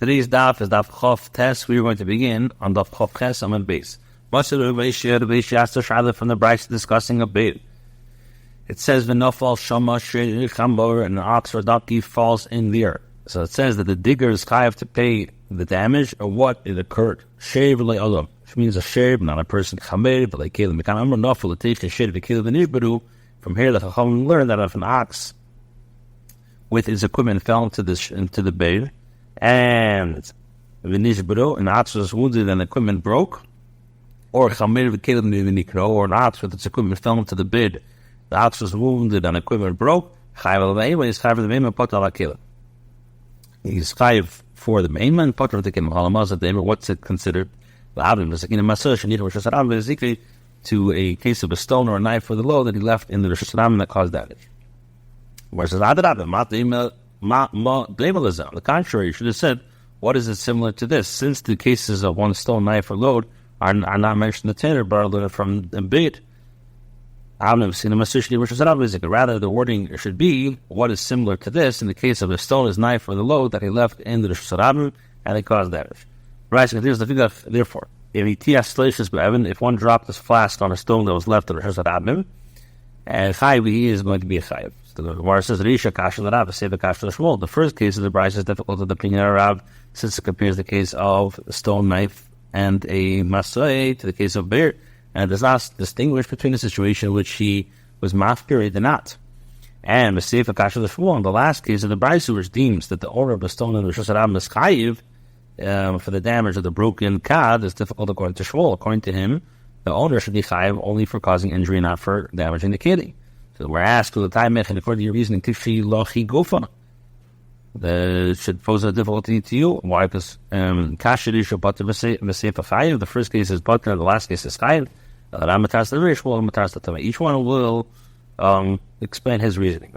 Today's daf is daf chof tes. We are going to begin on daf chof ches amud beis. Much of the Rabbi asked the Shadda from the Bryce discussing a bait. It says v'nofal shama chamor, and an ox or donkey falls in there. So it says that the digger is chayav to pay the damage or what it occurred. Shave le'olam, which means a shave, not a person. Chamer v'le'kelim. Mekan amar nofal l'teish shave v'kelim v'nishbaru. From here, the Chacham learned that if an ox with his equipment fell into the bait, and an ox was wounded and the equipment broke, or or an ox with its equipment fell into the bed, the ox was wounded and equipment broke, he's chayiv for the mainman, what's it considered? To a case of a stone or a knife for the load that he left in the Rosh Hashanah that caused damage. Whereas the contrary, you should have said, what is it similar to this? Since the cases of one stone, knife, or load are not mentioned in the Tanner, but are learned from the bait, rather the wording should be what is similar to this in the case of the stone, his knife, or the load that he left in the Rosh Hashanah and it caused damage. Therefore, if one dropped this flask on a stone that was left in the Rosh Hashanah, and he is going to be a chayiv. So the Gemara says, the first case of the Bryce is difficult to the opinion of Rav, since it compares the case of a stone, knife, and a masay to the case of bear, and does not distinguish between the situation in which he was mafkir or did not. And the last case of the Bryce, which deems that the owner of the stone in the Rosh Hashanah is chayiv for the damage of the broken kad, is difficult according to Shmuel. According to him, the owner should be chayiv only for causing injury, not for damaging the kidney. So we're asked, according to your reasoning, tishi lochi gofa. That should pose a difficulty to you. Why? Because kashirish butter v'seifa chayiv. The first case is butter, the last case is chayiv. Each one will explain his reasoning.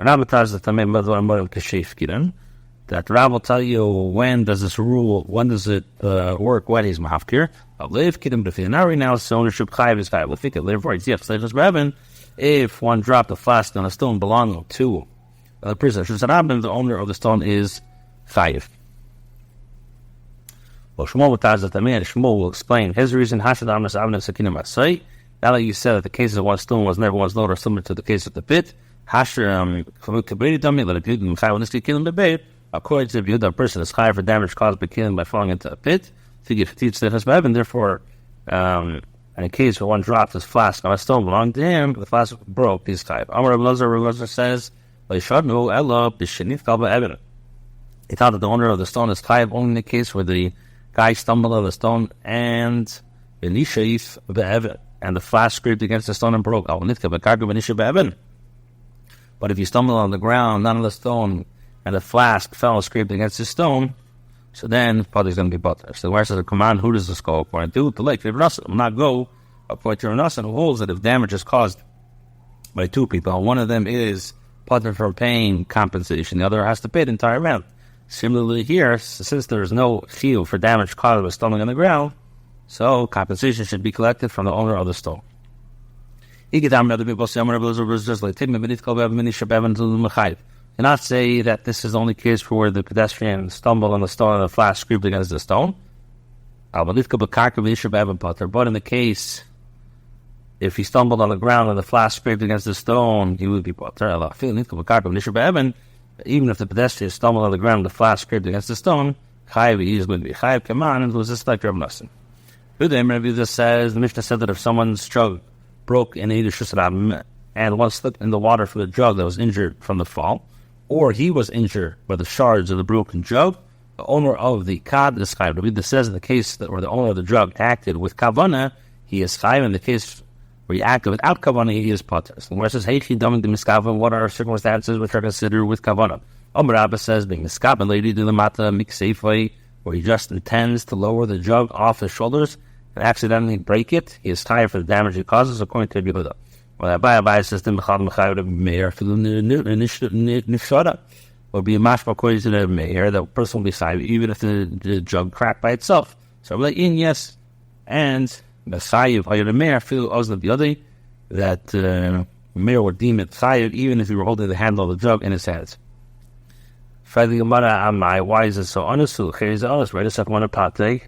That Rav will tell you when does this rule, when does it work when he's mahafkir. Now so ownership chayiv is chayiv. If one dropped a flask on a stone belonging to the person, the owner of the stone is chayiv. Well, Shmuel will explain his reason. Now that you said that the case of one stone was never one's load or similar to the case of the pit, according to the view that a person is chayiv for damage caused by killing by falling into a pit, and therefore, in a case where one dropped his flask on a stone belonging to him, the flask broke, he's chayiv. Rabbi Elazar says, he thought that the owner of the stone is chayiv only in the case where the guy stumbled on the stone and the flask scraped against the stone and broke. But if you stumble on the ground, not on the stone, and the flask fell and scraped against the stone, so then probably is going to be butter. So where says the command, who does this go according to? The lake. Will not go according to Rav who holds that if damage is caused by two people, one of them is partner for paying compensation, the other has to pay the entire amount. Similarly here, since there is no chiyuv for damage caused by stumbling on the ground, so compensation should be collected from the owner of the stone. Cannot say that this is the only case for where the pedestrian stumbled on the stone and the flask scraped against the stone. But in the case, if he stumbled on the ground and the flask scraped against the stone, he would be potter. Even if the pedestrian stumbled on the ground and the flask scraped against the stone, he is going to be chayiv kaman, and it was just like Rabbi Nassim. Rabbi says, the Mishnah said that if someone's jug broke in either shusarabim and one slipped in the water for the jug that was injured from the fall, or he was injured by the shards of the broken jug, the owner of the kad is chayiv. Rabbi says in the case where the owner of the jug acted with kavana, he is chayiv. In the case where he acted without kavana, he is potter. So where it says, what are circumstances which are considered with kavana? Rabbi says, being miskaven, lady to the mata miksefai, where he just intends to lower the jug off his shoulders and accidentally break it, he is chayiv for the damage it causes, according to Rabbi Yehuda. Well, Rabbi says, would be a mashma according to the mayor, that person will be chayiv even if the jug cracked by itself. So I'm like, yes, and the chayiv or the mayor feel also the other that the mayor would deem it chayiv even if he were holding the handle of the jug in his hands. Why is it so honest? Right? It's like one of pate.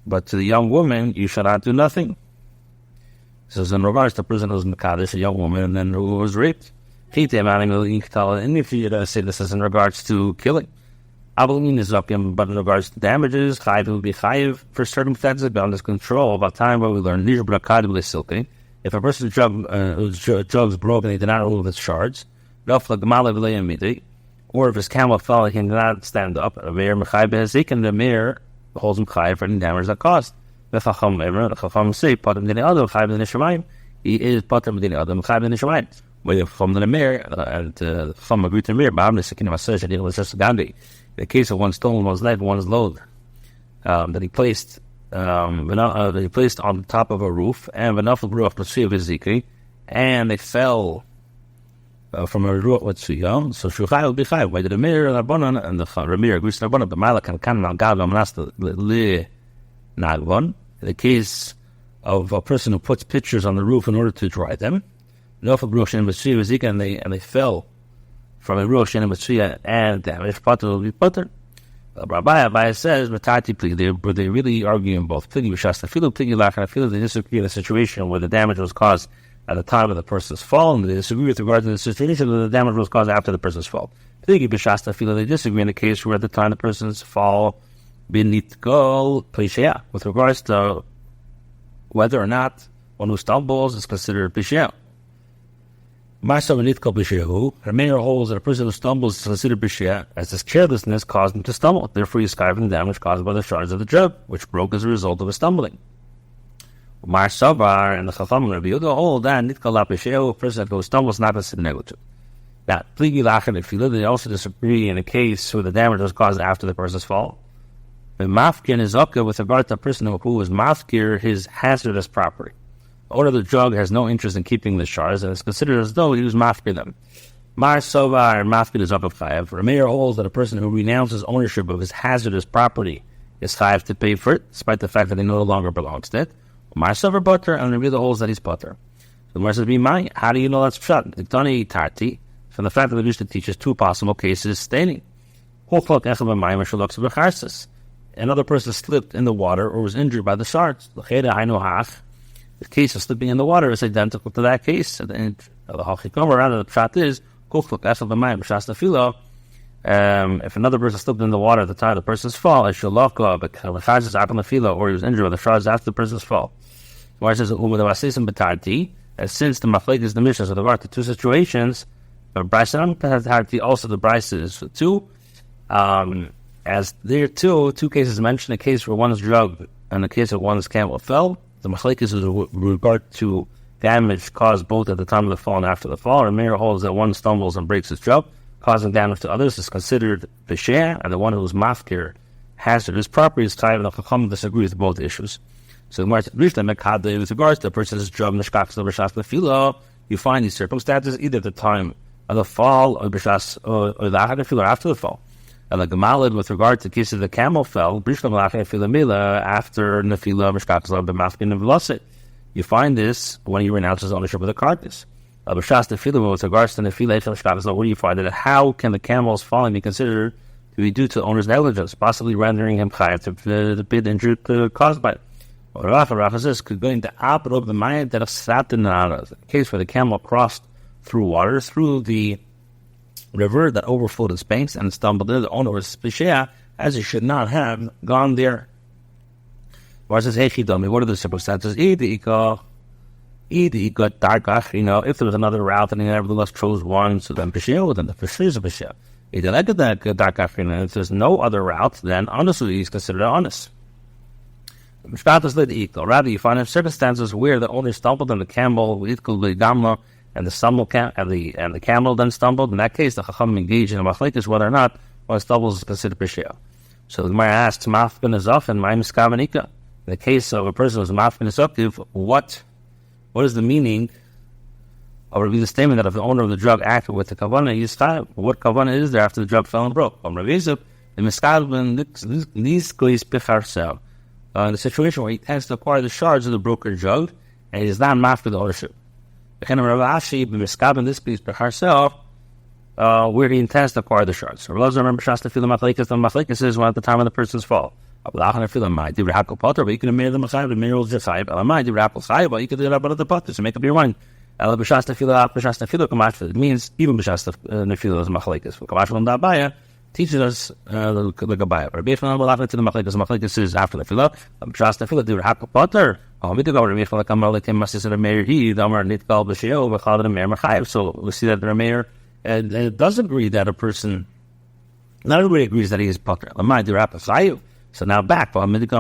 But to the young woman, you shall not do nothing. So in regards to the person who's Mekadesh, a young woman, and then who was raped. And if you say this is in regards to killing. But in regards to damages, Chayiv will be Chayiv for circumstances beyond his control. About time where we learn, if a person's jug's broken, he did not remove its shards, or if his camel fell, he cannot stand up, and the mayor holds him Chayiv for any damage that caused. The Chacham say, he is Patam Dini Adam Chayiv Nishamayim. When you come to the mayor, and the Chacham agreed to the mayor, it was just Gandhi. In the case of one stone, one's leg, one's load, that he placed on the top of a roof, and Vanafel grew up to see of Ezekiel, and they fell from a roof with Suyam, so Shuchai will be Chai. Why did the mayor and the Ramir agrees to Rabbanan, but Malak and Kanan Gavam Nasta Li Nagvan. In the case of a person who puts pictures on the roof in order to dry them, Vanafel grew up to see of Ezekiel, and they fell from a Rosh and Mitzvah and damage, Potter will be Potter. Rabbi says, they're really arguing both. Pligi B'Shas, I feel they disagree in a situation where the damage was caused at the time of the person's fall, and they disagree with regard to the situation where the damage was caused after the person's fall. Pligi B'Shas, I feel they disagree in the case where at the time the person's fall, Binit Gol, Plishia, with regards to whether or not one who stumbles is considered Plishia. The mayor holds that a person who stumbles is considered b'shia, as his carelessness caused him to stumble. Therefore, he is chayav from the damage caused by the shards of the jug, which broke as a result of his stumbling. Mar Savar and the Chacham Rabbi Yehuda hold that nitkal b'shia, a person who stumbles is not considered negligent. Now, pligi lachan and they also disagree in a case where the damage was caused after the person's fall. The mafkin is okay with regard to a person who was mafkir his hazardous property. The owner of the jug has no interest in keeping the shards, and it's considered as though he was mafkir them. Mar Sovar and mafkir is up of chayav. Rameir holds that a person who renounces ownership of his hazardous property is chayav to pay for it, despite the fact that he no longer belongs to it. Mar Sovar butter, and Rabbi holds that he's butter. So the Mar says, "Be how do you know that's pshat? Diktani tarti." From the fact that the Mishnah teaches two possible cases, stating, another person slipped in the water or was injured by the shards. The case of slipping in the water is identical to that case. And the Hachikam, rather, the pshat is, if another person slipped in the water at the time of the person's fall, or he was injured by the shards after the person's fall. So it says, and since the maflek is the Mishnah, so there are the two situations, but also the Bryce is for two. As there are two cases mentioned, a case where one is drugged and a case where one's camel fell. The machlekes is with regard to damage caused both at the time of the fall and after the fall. And Meir holds that one stumbles and breaks his jug, causing damage to others, is considered b'sheh, and the one who is mafkir hazardous property is chayav. And the Chacham disagrees with both issues. So with regards to a person's jug, you find these circumstances either at the time of the fall or b'shas or the after the fall. And the Gemalid, with regard to the case of the camel fell, after Nefila, you find this when he renounces ownership of the carcass. With regards to Nefila, where do you find it? How can the camel's falling be considered to be due to the owner's negligence, possibly rendering him chayav to the bid injury caused by it? Rafa says, could go into the mind that a case where the camel crossed through water, through the river that overflowed its banks and stumbled in. The owner was b'shea, as he should not have gone there. What are the circumstances? If there was another route and he nevertheless chose one, so then b'shea, then the b'shea is a b'shea. If there's no other route, then honestly he's considered honest. Rather, you find in circumstances where the owner stumbled and the camel and the camel then stumbled. In that case, the Chacham engaged in a machlekes whether or not one stumbles is considered b'shea. So the Gemara asks, "Mafkin is off and my miskavanika." In the case of a person who's mafkin is aktiv, what is the meaning of the statement that if the owner of the drug acted with the kavanah, he's chayav? What kavanah is there after the drug fell and broke? The miskavanin in the situation where he tends to acquire the shards of the broken drug and he is not mafkin the ownership. In this piece by herself, where he intends to acquire the shards. So Rabbi remember Shasta feel the machlekes is one at the time of the person's fall. But you can amir the machayev, the mirror will just chayev. Alamai the rapple chayev, but you can do that about the potter to make up your mind. Ela b'shasta filo kamash. It means even b'shasta nefilo is machlekes. Kamash from the Abaya teaches us the Abaya. Rabbi Yechon will to the machlekes. The machlekes is after the filo. B'shasta filo the rapple potter. So we see that the Rameir and does agree that a person, not everybody agrees that he is potter. So now back, we see that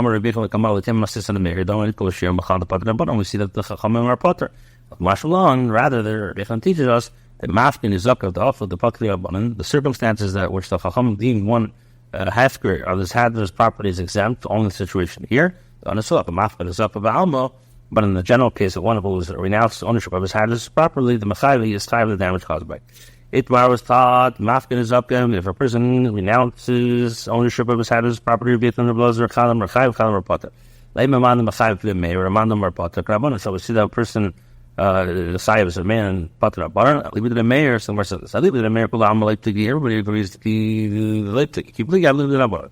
the Chachamim are potter. Rather, the Rebbe teaches us that mafkin is zakat of the awful the pakli abanan. The circumstances that which the Chachamim deem one hefker of his hazardous property is exempt, only the situation here. On a mafkin is zakat of alma, but in the general case of one who is renounced ownership of his hazardous property, the machayev is tied with the damage caused by it. Itmar was taught mafkin is zakat if a person renounces ownership of his hazardous property, v'yitin the blazer chalam or chayev chalam or potter. Leimaman the machayev v'yimei or amandam or potter krabana. So we see that a person. The Sayyid is a man, Patra Baran, leave it to the mayor, somewhere says, I leave it to the mayor, everybody agrees to the Leipzig. Keep leaving, I leave it to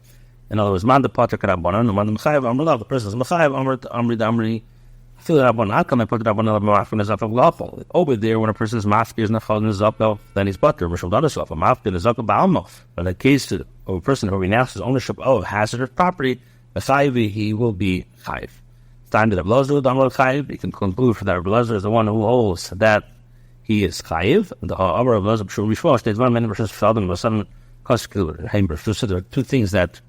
in other words, Man the Patra Karabaran, and Man the Machayev, Amrullah, the person is Machayev, Amri Damri, I feel that how come I put it up on the Mafkin is up of lawful? Over there, when a person's Mafkin is not following his up, then he's Patra, Rishal Dadasov, a Mafkin is up of Balmo. But in the case of a person who renounces ownership of hazardous property, a Chayev, he will be Chayev. Time that Rabbi Chayev, you can conclude for that Rabbi is the one who holds that he is Chayev. The other Rabbi Bishwa states one man versus Felden was some Heimber. So there are two things that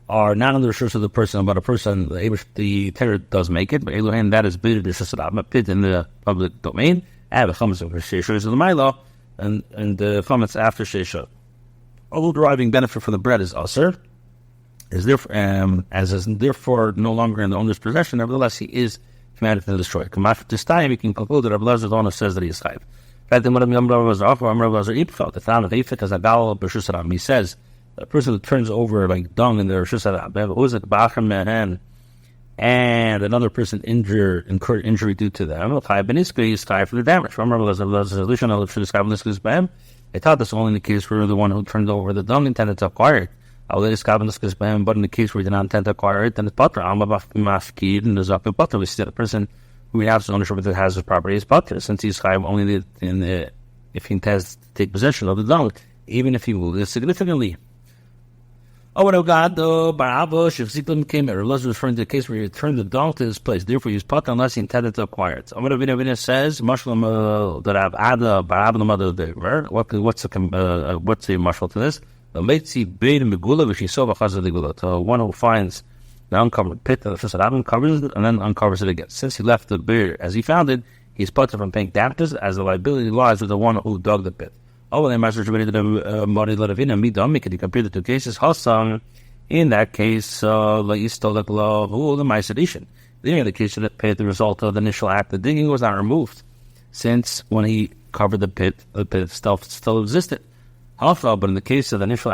are not under the shurs of the person, but a person the terror does make it. But Elohim that is bid a pit in the public domain. And the chametz of Sheisha is the Milo, and the chametz after Sheisha. All deriving benefit from the bread is Aser. Is therefore no longer in the owner's possession. Nevertheless, he is commanded to destroy. This time, we can conclude that Rabbi Lezer the owner says that he is chayiv. He says a person who turns over like dung in the Rishus Hashanah, and another person incurred injury due to them. He is chayiv for the damage. They taught this only in the case where the one who turned over the dung intended to acquire it. But in the case where he did not intend to acquire it, then it's potter. And the potter. We see that a person who has ownership of the hazardous property is potter, since he's chayiv only if he intends to take possession of the dung, even if he will significantly. Oh, what God, Barabba, Shivziklim came here. Elazar referring to the case where he returned the dung to his place. Therefore, he is potter unless he intended to acquire it. What Avina says, Mashlam that I've added Barabba the mother of the river. What's the mashal to this? The one who finds the uncovered pit and the uncovers it and then uncovers it again. Since he left the beer as he found it, he's potter from paying damages, as the liability lies with the one who dug the pit. Oh, then Master Rabbi did a compare the two cases. Hasan, in that case, the case that paid the result of the initial act, the digging was not removed, since when he covered the pit still existed. But in the case of the initial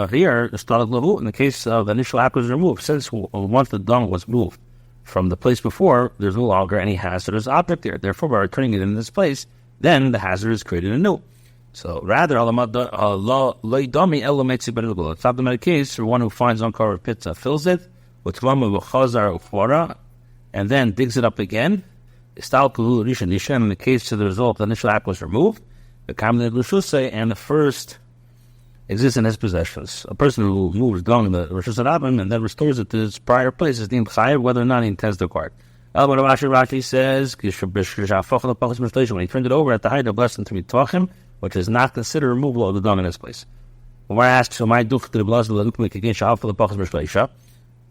here, in the case of the initial act was removed, since once the dung was moved from the place before, there's no longer any hazardous object there. Therefore, by returning it in this place, then the hazard is created anew. So rather, it's not the case for one who finds uncovered pits, fills it with chazar and then digs it up again. In the case of the result, the initial act was removed. And the first exists in his possessions. A person who moves dung in the Rishus Hashanah and then restores it to its prior place is deemed chayiv, whether or not he intends to acquire it. Rashi says when he turned it over at the height of less than 3 tvachim, which is not considered removal of the dung in its place. When I asked,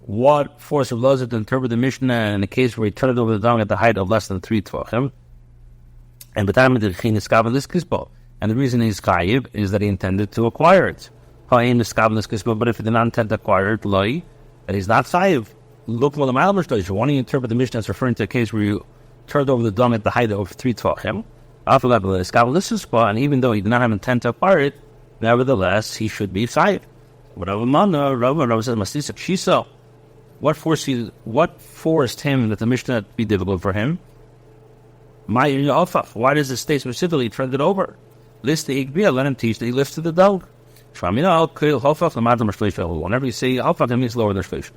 what force of Lazar to interpret the Mishnah in the case where he turned it over the dung at the height of less than 3 tvachim, and the time of the and the reason he's chayiv is that he intended to acquire it. But if he did not intend to acquire it, that he's not chayiv. Look for the Malmar. Why don't you interpret the Mishnah as referring to a case where you turned over the dung at the height of 3 tvachim? And even though he did not have intent to acquire it, nevertheless he should be chayiv. What forced him that the Mishnah be difficult for him? Why does the state specifically turn it over? List the Igbia, let him teach that he lifted the dog. Whenever you say Hofaf, it means lower the shlish.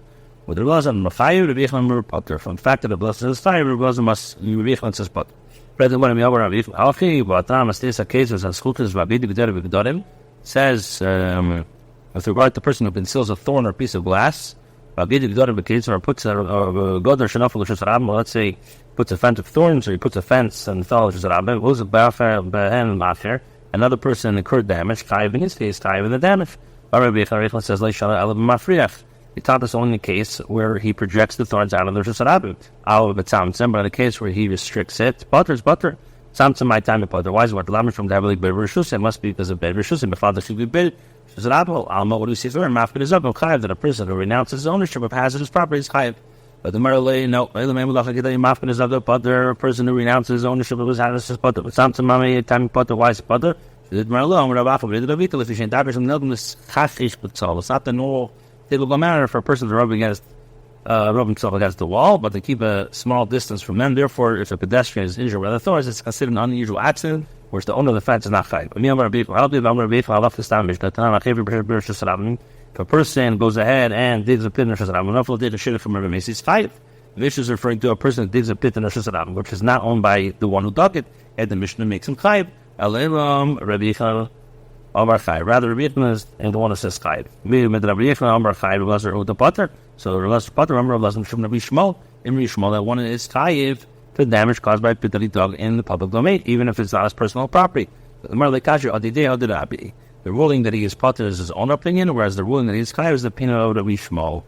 With the Rabbi Machayev, Rabbi Yechon Potter. From the fact that the blessed is fire, Rabbi must Rabbi Yechon says Potter. Present one of the Rabbi Alchi, but Amastis cases and Schukas Rabbi Gdorim says with regard to the person who conceals a thorn or a piece of glass, Rabbi Gdorim or puts a Godar Shanafal Shusarab, let's say puts a fence of thorns or he puts a fence and Thal Shusarab, who's a Bafen Mafir. Another person incurred damage, Chayiv in his case, Chayiv in the damage. Rabbi Yechon says, Leishala Alab Mafriach. He taught us only in the case where he projects the thorns out of the Shusarabim. But in the case where he restricts it, butter is butter. Samson my time to butter. Why is what Lamed from Davalik Bed Rishus? It must be because of Bed Rishus. My father should be Bed Shusarabim. Alma, what do we see there? Mafkid is up. Chayiv, that a person who renounces his ownership of hazardous property is Chayiv. But the Marley, no, Mafkid is up the butter. A person who renounces his ownership of his hazardous butter. But Samson my time butter. Why is butter? It's not the normal typical manner for a person to rub himself against the wall, but to keep a small distance from them. Therefore, if a pedestrian is injured by the thorns, it's considered an unusual accident, whereas the owner of the fence is not chayiv. If a person goes ahead and digs a pit in the Shusarabim, did a shit from Rabbi Macy's chayiv. Vish is referring to a person that digs a pit in the Shusarabim, which is not owned by the one who dug it, and the Mishnah makes him chayiv. Rather, Rabbi Yechon is the one that says chayiv. So the Potter Amar Lazim Shum Rabbi Shmuel in Rabbi Shmuel that one is chayiv for damage caused by a pit that he dug in the public domain, even if it's not his personal property. The ruling that he is Potter is his own opinion, whereas the ruling that he is chayiv is the opinion of Rabbi Shmuel.